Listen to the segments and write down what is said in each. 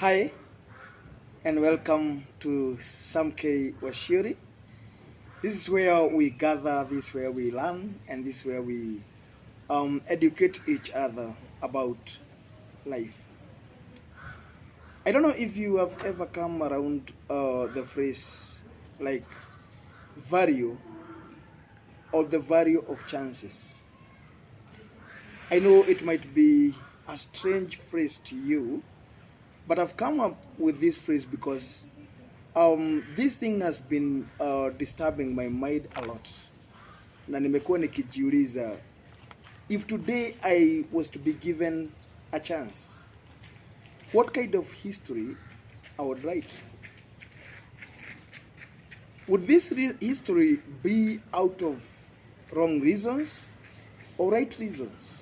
Hi, and welcome to Samke Washiri. This is where we gather, this is where we learn, and this is where we educate each other about life. I don't know if you have ever come around the phrase like value or the value of chances. I know it might be a strange phrase to you, but I've come up with this phrase because this thing has been disturbing my mind a lot, na nimekuwa nikijiuliza, if today I was to be given a chance, what kind of history I would write? Would this history be out of wrong reasons or right reasons?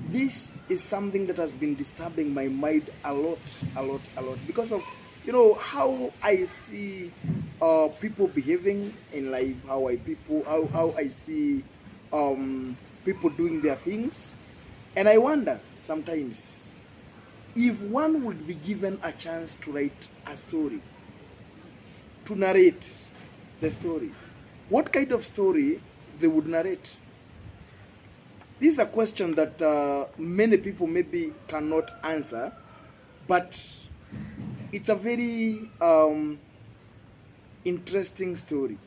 This is something that has been disturbing my mind a lot, because of how I see people behaving in life, how I see people doing their things, and I wonder sometimes if one would be given a chance to write a story, to narrate the story, what kind of story they would narrate. This is a question that many people maybe cannot answer, but it's a very interesting story,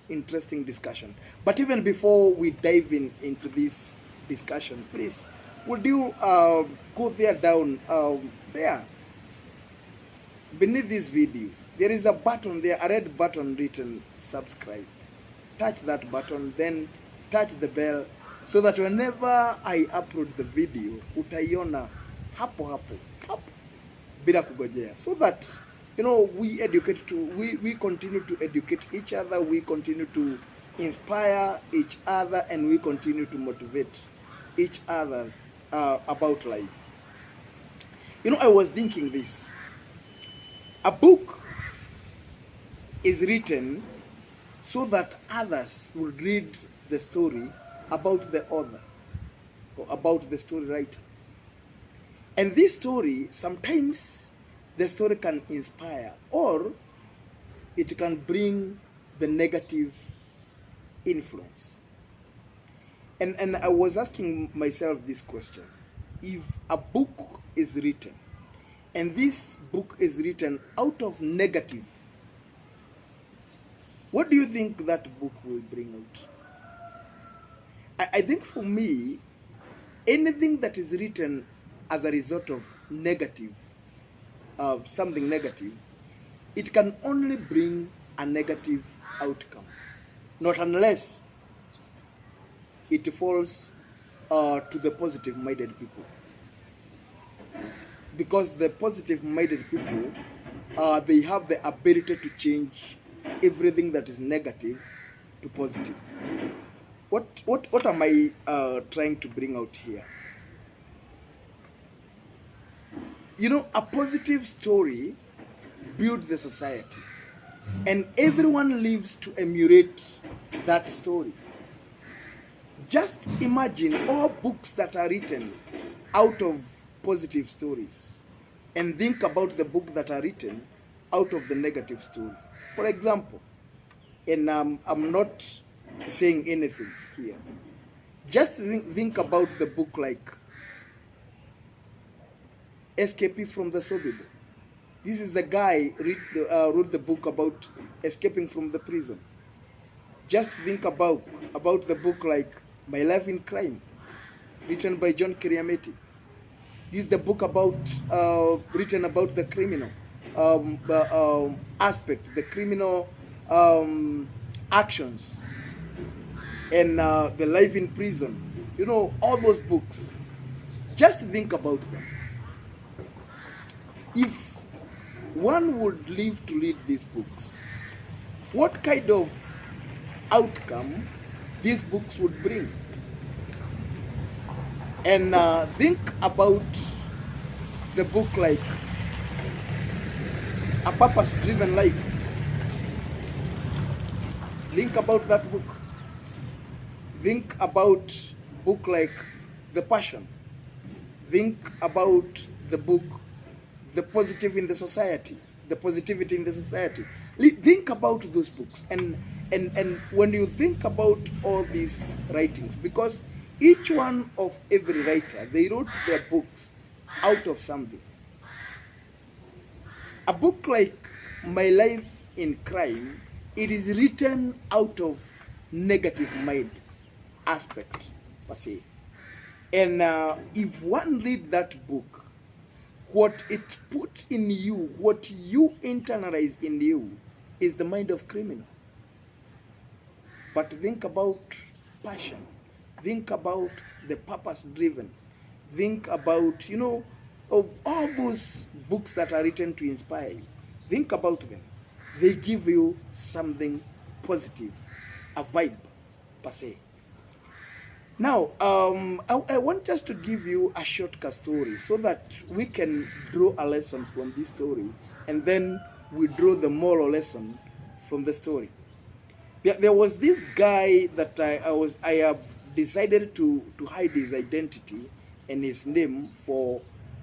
interesting discussion. But even before we dive into this discussion, please, would you go there down there beneath this video? There is a button there, a red button written subscribe. Touch that button, then touch the bell, so that whenever I upload the video, utaiona hapo bila kugojea, so that we continue to educate each other, we continue to inspire each other, and we continue to motivate each other about life. I was thinking this. A book is written so that others will read the story about the author or about the story writer. And this story, sometimes the story can inspire or it can bring the negative influence. And I was asking myself this question. If a book is written and this book is written out of negative, what do you think that book will bring out? I think for me, anything that is written as a result of negative, something negative, it can only bring a negative outcome. Not unless it falls to the positive-minded people. Because the positive-minded people, they have the ability to change everything that is negative to positive. What am I trying to bring out here? A positive story builds the society, and everyone lives to emulate that story. Just imagine all books that are written out of positive stories, and think about the books that are written out of the negative story. For example, and I'm not saying anything here. Just think about the book like Escapee from the Sobibo. This is the guy wrote the book about escaping from the prison. Just think about the book like My Life in Crime, written by John Kiriameti. This is the book about written about the criminal aspect, the criminal actions, and the life in prison. All those books. Just think about them. If one would live to read these books, what kind of outcome these books would bring? And think about the book like A Purpose-Driven Life. Think about that book. Think about book like The Passion. Think about the book the positive in the society, the positivity in the society. Think about those books, and when you think about all these writings, because each one of every writer, they wrote their books out of something. A book like My Life in Crime, it is written out of negative mind aspect per se. And if one read that book, what it puts in you, what you internalize in you, is the mind of criminal. But think about passion. Think about the purpose driven. Think about, of all those books that are written to inspire you. Think about them. They give you something positive, a vibe per se. Now, I want just to give you a shortcut story so that we can draw a lesson from this story, and then we draw the moral lesson from the story. There was this guy that I have decided to hide his identity and his name for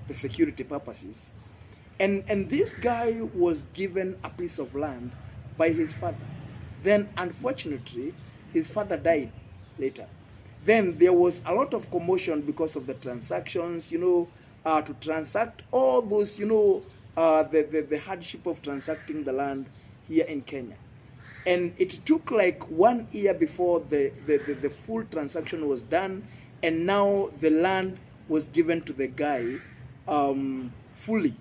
the security purposes. And this guy was given a piece of land by his father. Then, unfortunately, his father died later. Then there was a lot of commotion because of the transactions, to transact all those, the hardship of transacting the land here in Kenya. And it took like 1 year before the full transaction was done, and now the land was given to the guy fully.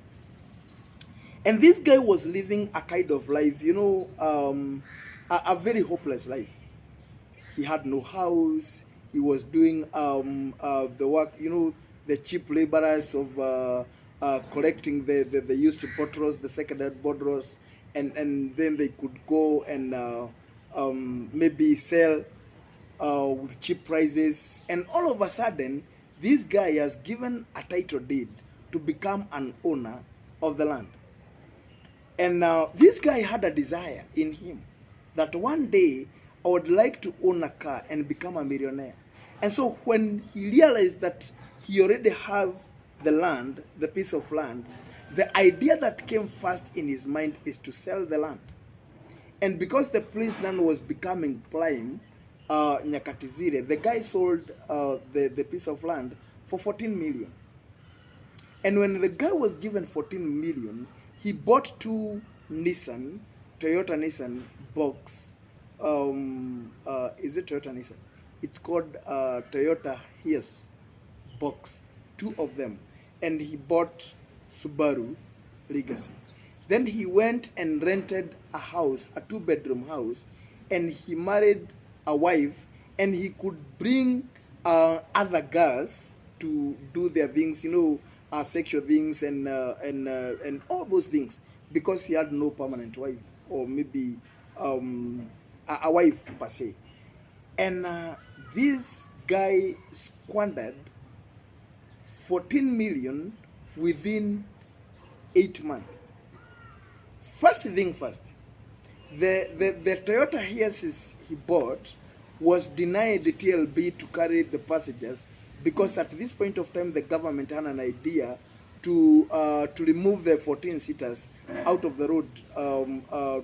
And this guy was living a kind of life, a very hopeless life. He had no house. He was doing the work, the cheap laborers of collecting the used bottles, the second-hand bottles, and then they could go and maybe sell with cheap prices. And all of a sudden, this guy has given a title deed to become an owner of the land. And this guy had a desire in him that one day I would like to own a car and become a millionaire. And so when he realized that he already have the land, the piece of land, the idea that came first in his mind is to sell the land. And because the police land was becoming prime, Nyakatizire, the guy sold the piece of land for 14 million. And when the guy was given 14 million, he bought two Toyota Nissan box. Is it Toyota Nissan? It's called Toyota Hiace box, two of them. And he bought Subaru Legacy. Then he went and rented a house, a 2-bedroom house, and he married a wife, and he could bring other girls to do their things, sexual things and all those things, because he had no permanent wife, or maybe a wife per se. And this guy squandered 14 million within 8 months. First thing first, the Toyota Hiace he bought was denied the TLB to carry the passengers, because at this point of time the government had an idea to remove the 14 seaters out of the road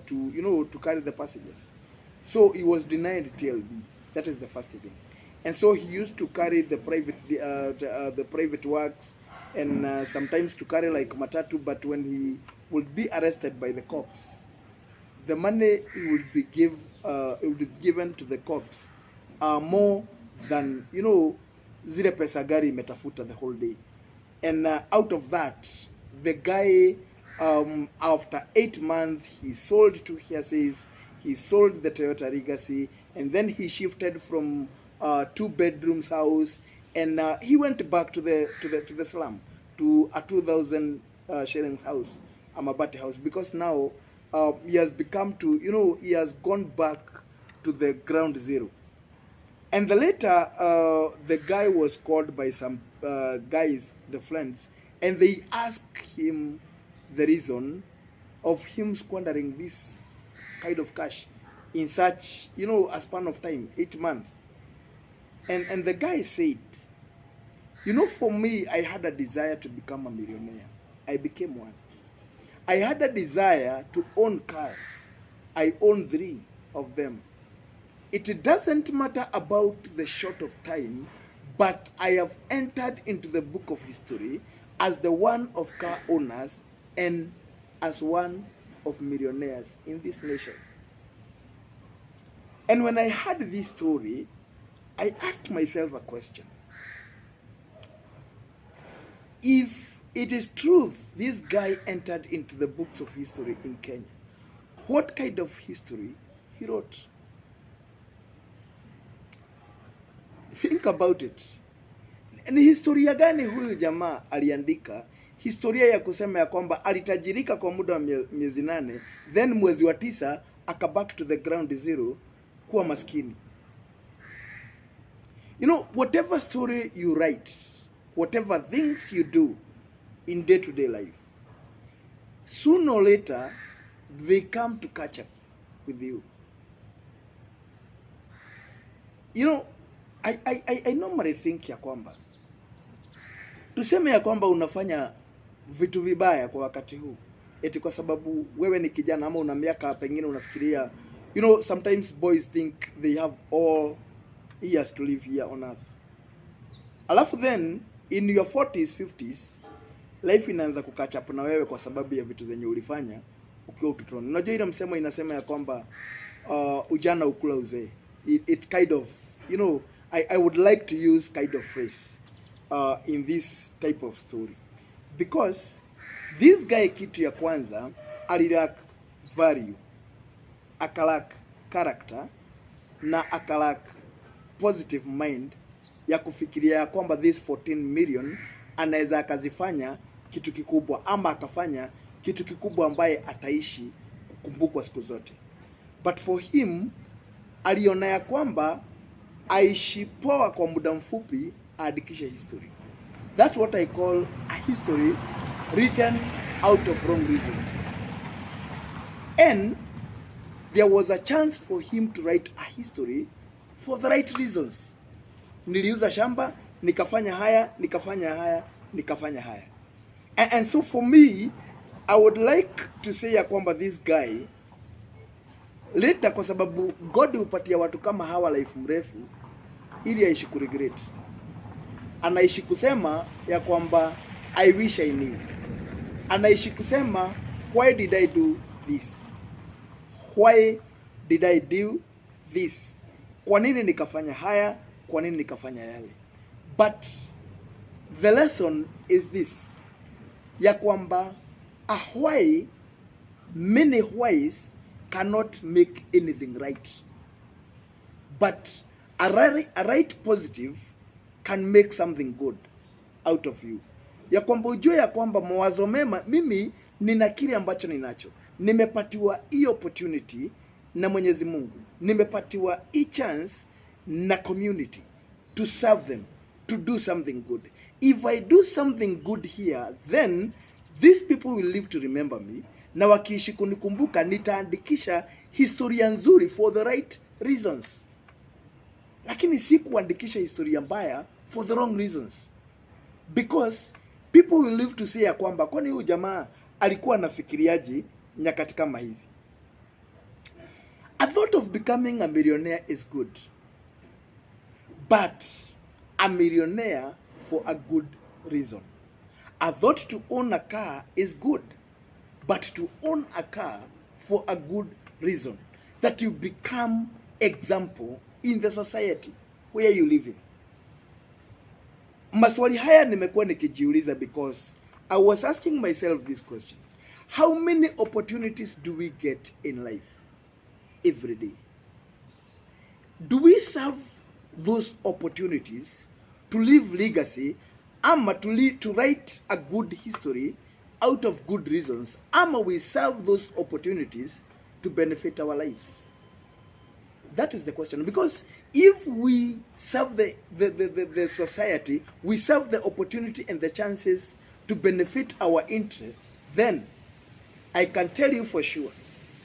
to carry the passengers. So he was denied TLB. That is the first thing. And so he used to carry the private works, and sometimes to carry like matatu. But when he would be arrested by the cops, the money he would be given to the cops more than zile pesa gari imetafuta the whole day. And out of that, the guy after 8 months he sold two Hiaces, he sold the Toyota Legacy, and then he shifted from 2 bedrooms house, and he went back to the slum, to a 2,000 shillings house, a mabati house, because now he has become he has gone back to the ground zero. And the later, the guy was called by some guys, the friends, and they asked him the reason of him squandering this kind of cash in such, a span of time, 8 months. And the guy said, for me, I had a desire to become a millionaire. I became one. I had a desire to own cars. I own 3 of them. It doesn't matter about the short of time, but I have entered into the book of history as the one of car owners and as one of millionaires in this nation. And when I heard this story, I asked myself a question. If it is true this guy entered into the books of history in Kenya, what kind of history he wrote? Think about it. Ni historia gani huyu jamaa aliandika? Historia ya kusema ya kwamba alitajirika kwa muda wa miezi 8, then mwezi wa 9 back to the ground zero kuwa maskini. You know, whatever story you write, whatever things you do in day-to-day life, sooner or later they come to catch up with you. You know, I normally think ya kwamba tuseme ya kwamba unafanya vitu vibaya kwa wakati huu eti kwa sababu wewe ni kijana ama una miaka pengine unafikiria, you know, sometimes boys think they have all years to live here on earth. Alafu then in your 40s 50s life inaanza kukatch up na wewe kwa sababu ya vitu zenye ulifanya ukiwa utotoni. Unajua ile msemo inasema ya kwamba ujana ukula uzee. It kind of, you know, I would like to use kind of phrase in this type of story, because this guy kitu ya kwanza alilack value, akalack character na akalack positive mind ya kufikiria ya kwamba this 14 million anaweza akazifanya kitu kikubwa ama akafanya kitu kikubwa ambaye ataishi kukumbukwa siku zote. But for him aliona ya kwamba aishi poa kwa muda mfupi aandikishe history. That's what I call a history written out of wrong reasons. And there was a chance for him to write a history for the right reasons. Niliuza shamba, nikafanya haya, nikafanya haya, nikafanya haya. And so for me, I would like to say ya kwamba this guy later, kwa sababu God hupatia watu kama hawa life mrefu ili aishi kuregret. Anaishi kusema ya kwamba I wish I knew. Anaishi kusema why did I do this? Why did I do this? Kwa nini nikafanya haya? Kwa nini nikafanya yale? But the lesson is this, ya kwamba a why, many whys cannot make anything right. But a right positive can make something good out of you. Ya kwamba ujue ya kwamba mawazo mema, mimi nina kile ambacho ninacho. Nimepatiwa hii opportunity na Mwenyezi Mungu. Nimepatiwa hii chance na community to serve them, to do something good. If I do something good here, then these people will live to remember me. Na wakiishi kunikumbuka, nitaandikisha historia nzuri for the right reasons. Lakini si kuandikisha historia mbaya for the wrong reasons. Because people will live to say ya kwamba kwani huyu jamaa alikuwa anafikiriaje nyakati kama hizi. A thought of becoming a millionaire is good. But a millionaire for a good reason. A thought to own a car is good. But to own a car for a good reason. That you become example in the society where you live in. Maswali haya nimekuwa nikijiuliza because I was asking myself this question. How many opportunities do we get in life every day? Do we serve those opportunities to leave legacy, ama to write a good history out of good reasons, ama we serve those opportunities to benefit our lives? That is the question. Because if we serve the society, we serve the opportunity and the chances to benefit our interest, then I can tell you for sure,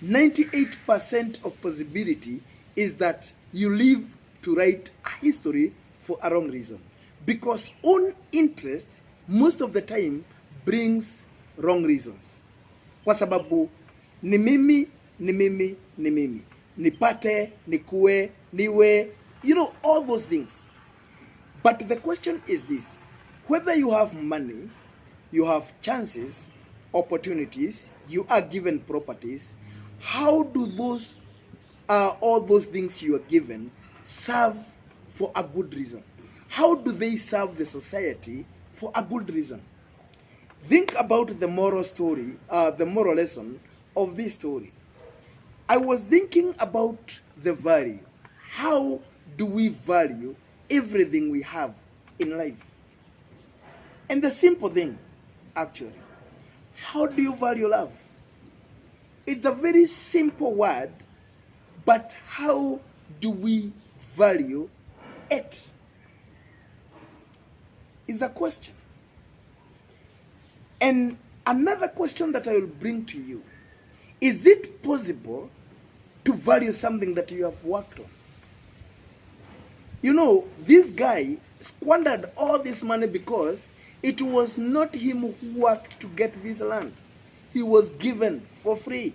98% of possibility is that you live to write a history for a wrong reason. Because own interest most of the time brings wrong reasons, kwa sababu ni mimi, ni mimi, ni mimi, nipate, nikue, niwe, you know, all those things. But the question is this: whether you have money, you have chances, opportunities, you are given properties, how do those all those things you are given serve for a good reason? How do they serve the society for a good reason? Think about the moral story, the moral lesson of this story. I was thinking about the value. How do we value everything we have in life? And the simple thing, actually, how do you value love? It's a very simple word, but how do we value it? Is a question. And another question that I will bring to you: is it possible to value something that you have worked on? You know, this guy squandered all this money because it was not him who worked to get this land. He was given for free.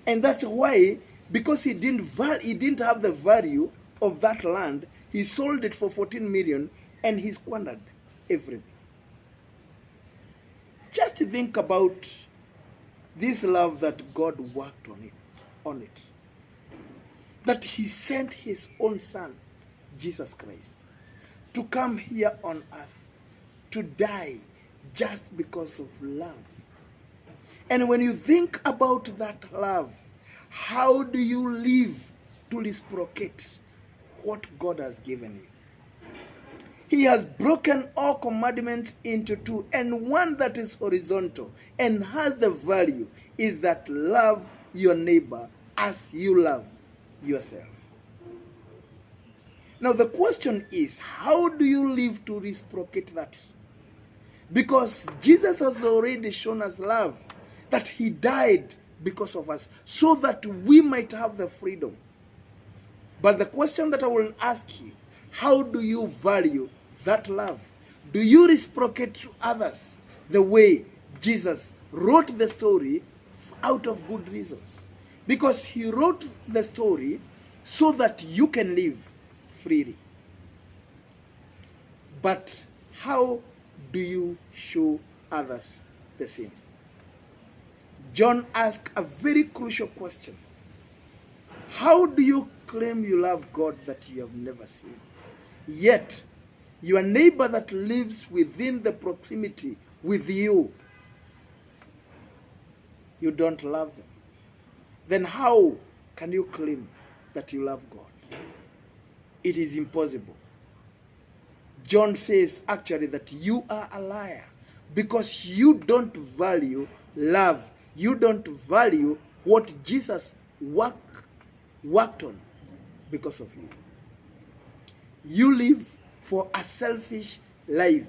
And that's why, because he didn't have the value of that land, he sold it for 14 million and he squandered everything. Just think about this love that God worked on it. That he sent his own son, Jesus Christ, to come here on earth, to die just because of love. And when you think about that love, how do you live to reciprocate what God has given you? He has broken all commandments into two, and one that is horizontal and has the value is that love your neighbor as you love yourself. Now the question is, how do you live to reciprocate that? Because Jesus has already shown us love, that he died because of us, so that we might have the freedom. But the question that I will ask you, how do you value that love? Do you reciprocate to others the way Jesus wrote the story out of good reasons? Because he wrote the story so that you can live freely. But how do you show others the same? John asked a very crucial question. How do you claim you love God that you have never seen, yet your neighbor that lives within the proximity with you, you don't love them? Then how can you claim that you love God? It is impossible. John says actually that you are a liar because you don't value love. You don't value what Jesus worked on because of you. You live for a selfish life.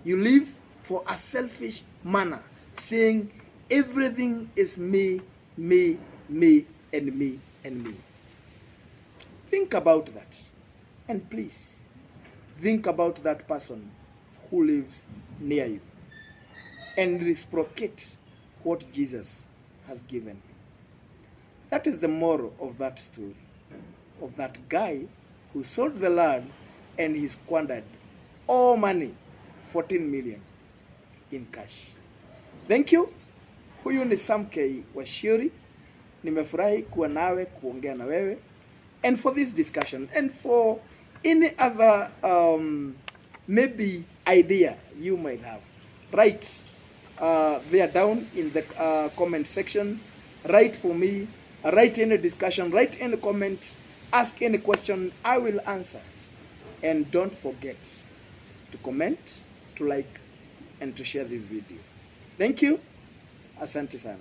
You live for a selfish manner, saying everything is me, me, me, and me, and me. Think about that. And please, think about that person who lives near you and reciprocate what Jesus has given you. That is the moral of that story, of that guy who sold the land and he squandered all money, 14 million, in cash. Thank you. Huyu ni Sam K. Washiri. Nimefurahi kuwa nawe, kuongea na wewe. And for this discussion, and for any other maybe idea you might have, write there down in the comment section. Write for me, write any discussion, write any comment, ask any question, I will answer. And don't forget to comment, to like, and to share this video. Thank you. Asante sana.